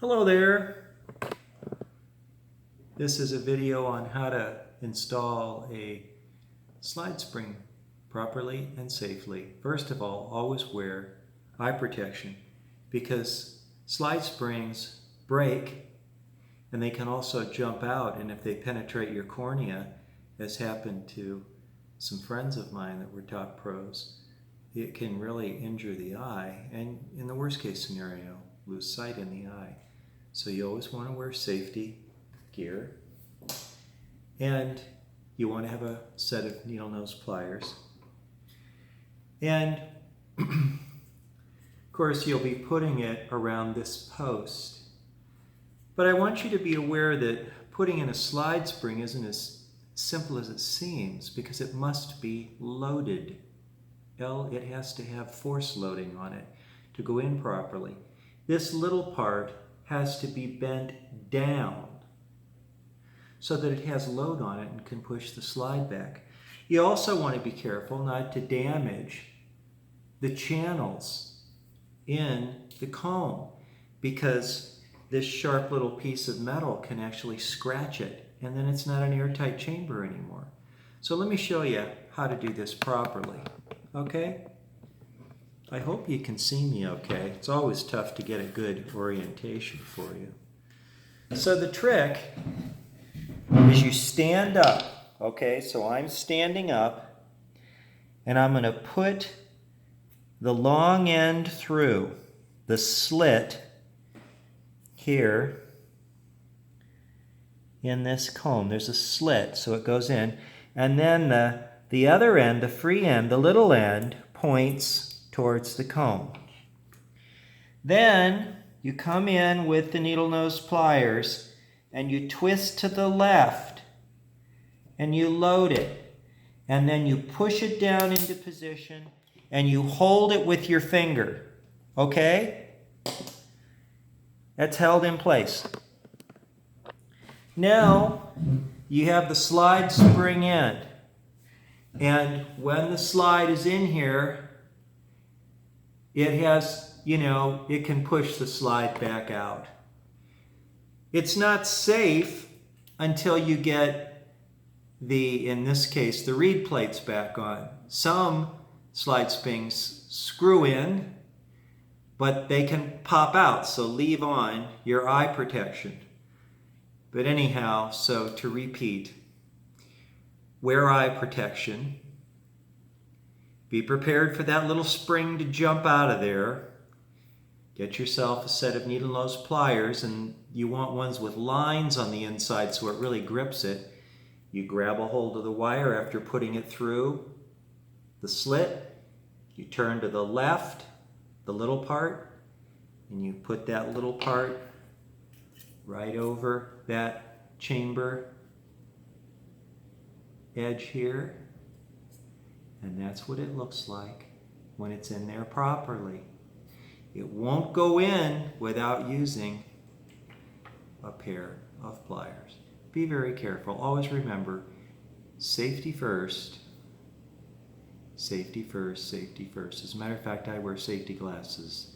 Hello there. This is a video on how to install a slide spring properly and safely. First of all, always wear eye protection because slide springs break and they can also jump out, and if they penetrate your cornea, as happened to some friends of mine that were top pros, it can really injure the eye and, in the worst case scenario, lose sight in the eye. So you always want to wear safety gear, and you want to have a set of needle nose pliers, and of course you'll be putting it around this post. But I want you to be aware that putting in a slide spring isn't as simple as it seems, because it must be loaded. It has to have force loading on it to go in properly. This little part has to be bent down so that it has load on it and can push the slide back. You also want to be careful not to damage the channels in the comb, because this sharp little piece of metal can actually scratch it, and then it's not an airtight chamber anymore. So let me show you how to do this properly, okay? I hope you can see me okay. It's always tough to get a good orientation for you. So the trick is you stand up, okay? So I'm standing up, and I'm going to put the long end through the slit here in this comb. There's a slit, so it goes in. And then the other end, the free end, the little end, points towards the comb. Then you come in with the needle nose pliers and you twist to the left and you load it, and then you push it down into position and you hold it with your finger, okay? That's held in place. Now you have the slide spring end, and when the slide is in here, it has, it can push the slide back out. It's not safe until you get in this case, the reed plates back on. Some slide springs screw in, but they can pop out, so leave on your eye protection. But anyhow, so to repeat, wear eye protection. Be prepared for that little spring to jump out of there. Get yourself a set of needle nose pliers, and you want ones with lines on the inside so it really grips it. You grab a hold of the wire after putting it through the slit. You turn to the left, the little part, and you put that little part right over that chamber edge here. And that's what it looks like when it's in there properly. It won't go in without using a pair of pliers. Be very careful. Always remember, safety first, safety first, safety first. As a matter of fact, I wear safety glasses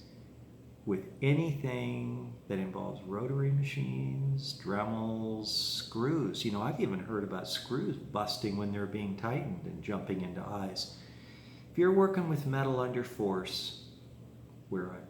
with anything that involves rotary machines, Dremels, screws. I've even heard about screws busting when they're being tightened and jumping into eyes. If you're working with metal under force, wear eye